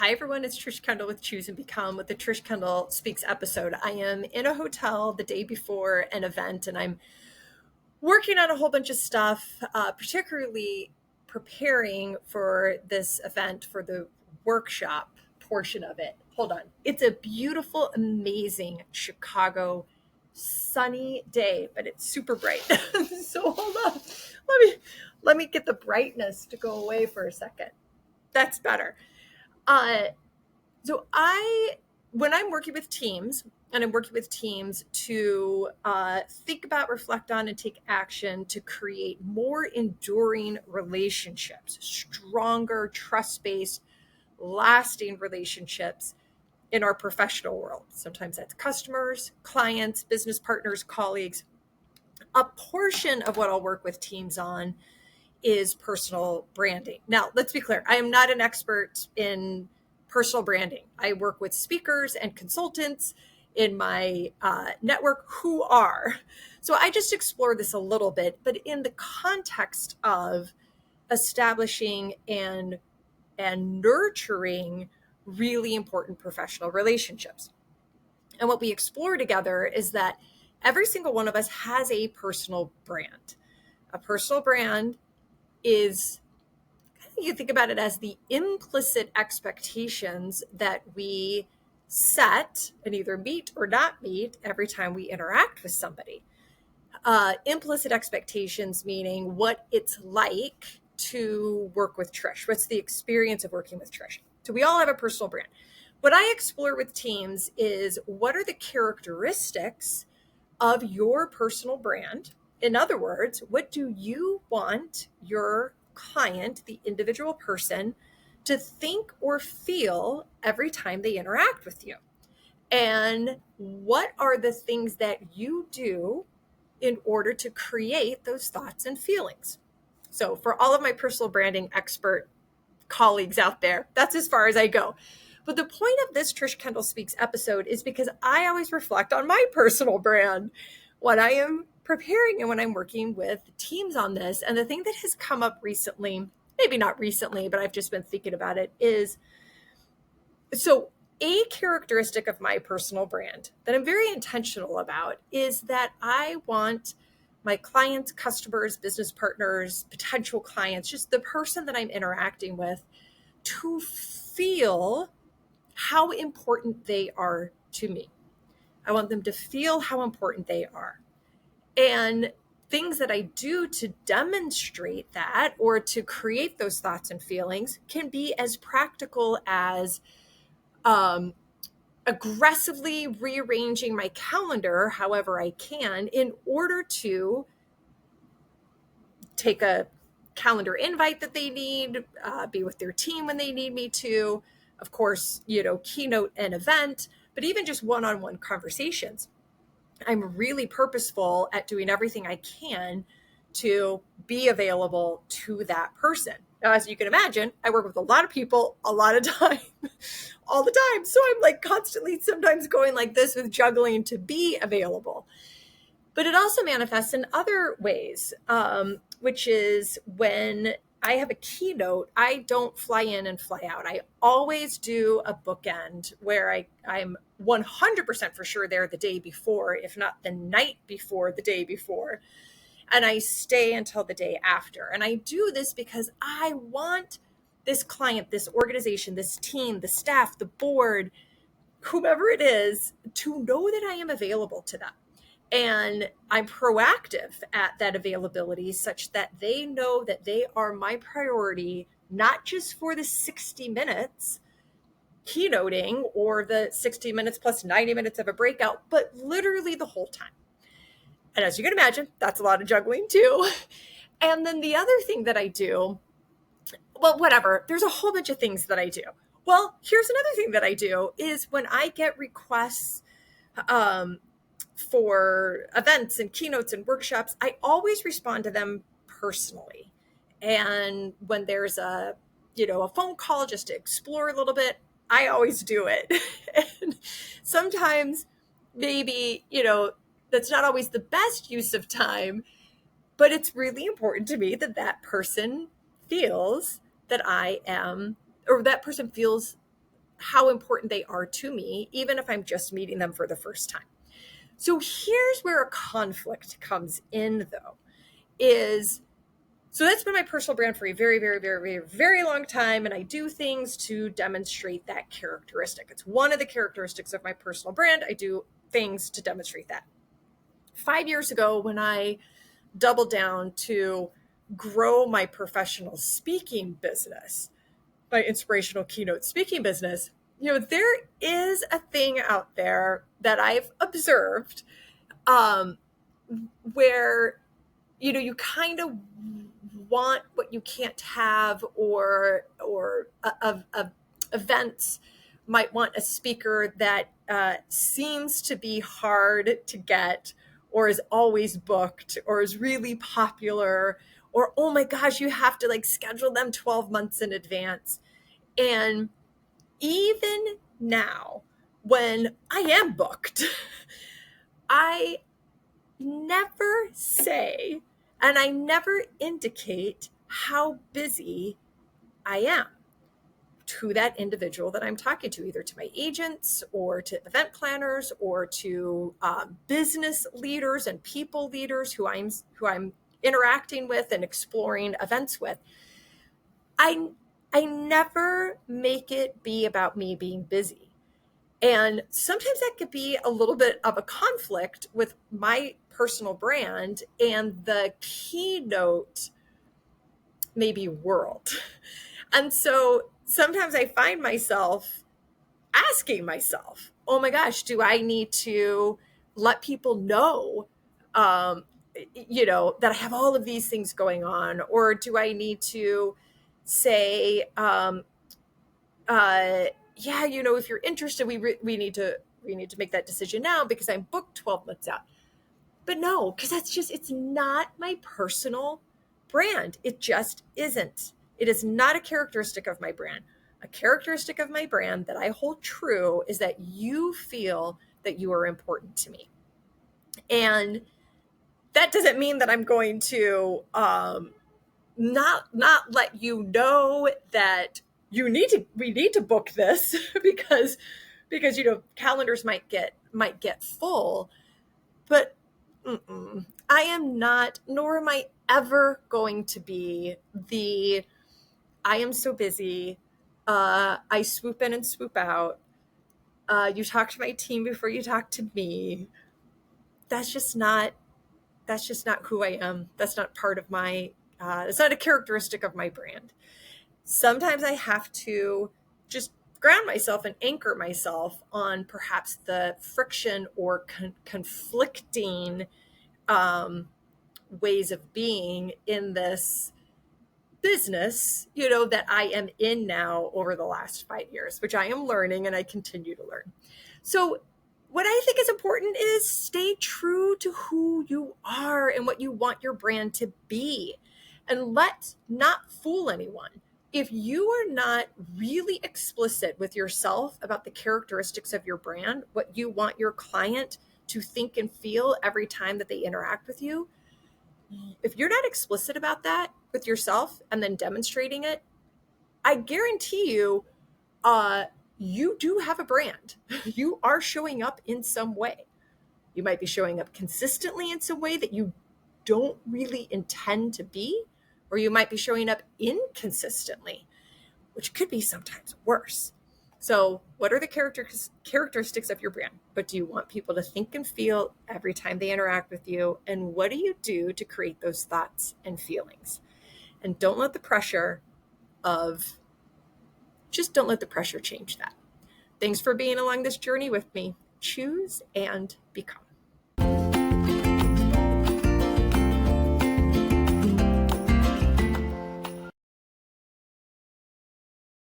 Hi, everyone. It's Trish Kendall with Choose and Become with the Trish Kendall Speaks episode. I am in a hotel the day before an event, and I'm working on a whole bunch of stuff, particularly preparing for this event for the workshop portion of it. Hold on. It's a beautiful, amazing Chicago sunny day, but it's super bright. So hold on. Let me get the brightness to go away for a second. That's better. So when I'm working with teams, and I'm working with teams to think about, reflect on, and take action to create more enduring relationships, stronger, trust-based, lasting relationships in our professional world. Sometimes that's customers, clients, business partners, colleagues. A portion of what I'll work with teams on is personal branding. Now, let's be clear. I am not an expert in personal branding. I work with speakers and consultants in my network who are. So I just explore this a little bit, but in the context of establishing and nurturing really important professional relationships. And what we explore together is that every single one of us has a personal brand. A personal brand is, you think about it as the implicit expectations that we set and either meet or not meet every time we interact with somebody. Implicit expectations meaning what it's like to work with Trish. What's the experience of working with Trish? So we all have a personal brand. What I explore with teams is what are the characteristics of your personal brand? In other words, what do you want your client, the individual person, to think or feel every time they interact with you? And what are the things that you do in order to create those thoughts and feelings? So for all of my personal branding expert colleagues out there, that's as far as I go. But the point of this Trish Kendall Speaks episode is because I always reflect on my personal brand when I am preparing and when I'm working with teams on this. And the thing that has come up recently, maybe not recently, but I've just been thinking about it, is so a characteristic of my personal brand that I'm very intentional about is that I want my clients, customers, business partners, potential clients, just the person that I'm interacting with, to feel how important they are to me. I want them to feel how important they are. And things that I do to demonstrate that or to create those thoughts and feelings can be as practical as aggressively rearranging my calendar however I can in order to take a calendar invite that they need, be with their team when they need me to, of course, keynote an event, but even just one-on-one conversations. I'm really purposeful at doing everything I can to be available to that person. Now, as you can imagine, I work with a lot of people a lot of time, all the time. So I'm like constantly sometimes going like this with juggling to be available. But it also manifests in other ways, which is when I have a keynote, I don't fly in and fly out. I always do a bookend where I'm 100% for sure there the day before, if not the night before the day before. And I stay until the day after. And I do this because I want this client, this organization, this team, the staff, the board, whomever it is, to know that I am available to them. And I'm proactive at that availability such that they know that they are my priority, not just for the 60 minutes keynoting or the 60 minutes plus 90 minutes of a breakout, but literally the whole time. And as you can imagine, that's a lot of juggling too. And then the other thing that I do, well, whatever, there's a whole bunch of things that I do. Well, here's another thing that I do is when I get requests for events and keynotes and workshops, I always respond to them personally. And when there's a phone call just to explore a little bit, I always do it. And sometimes maybe, that's not always the best use of time, but it's really important to me that that person feels that I am, or that person feels how important they are to me, even if I'm just meeting them for the first time. So here's where a conflict comes in, though, so that's been my personal brand for a very, very, very, very, very long time. And I do things to demonstrate that characteristic. It's one of the characteristics of my personal brand. I do things to demonstrate that. 5 years ago, when I doubled down to grow my professional speaking business, my inspirational keynote speaking business, there is a thing out there that I've observed where, you kind of want what you can't have, or events might want a speaker that seems to be hard to get, or is always booked, or is really popular, or, oh my gosh, you have to schedule them 12 months in advance. And even now, when I am booked, I never say, and I never indicate how busy I am to that individual that I'm talking to, either to my agents or to event planners or to business leaders and people leaders who I'm interacting with and exploring events with. I never make it be about me being busy. And sometimes that could be a little bit of a conflict with my personal brand and the keynote, maybe, world. And so sometimes I find myself asking myself, oh my gosh, do I need to let people know, that I have all of these things going on? Or do I need to say, if you're interested, we need to make that decision now because I'm booked 12 months out. But no, because it's not my personal brand. It just isn't. It is not a characteristic of my brand. A characteristic of my brand that I hold true is that you feel that you are important to me. And that doesn't mean that I'm going to not let you know that we need to book this because calendars might get full. But I am not, nor am I ever going to be I am so busy, I swoop in and swoop out, you talk to my team before you talk to me. That's just not who I am. That's not part of my it's not a characteristic of my brand. Sometimes I have to just ground myself and anchor myself on perhaps the friction or conflicting ways of being in this business, that I am in now over the last 5 years, which I am learning and I continue to learn. So what I think is important is stay true to who you are and what you want your brand to be. And let's not fool anyone. If you are not really explicit with yourself about the characteristics of your brand, what you want your client to think and feel every time that they interact with you, if you're not explicit about that with yourself and then demonstrating it, I guarantee you, you do have a brand. You are showing up in some way. You might be showing up consistently in some way that you don't really intend to be, or you might be showing up inconsistently, which could be sometimes worse. So what are the characteristics of your brand? What do you want people to think and feel every time they interact with you? And what do you do to create those thoughts and feelings? And don't let the pressure change that. Thanks for being along this journey with me. Choose and become.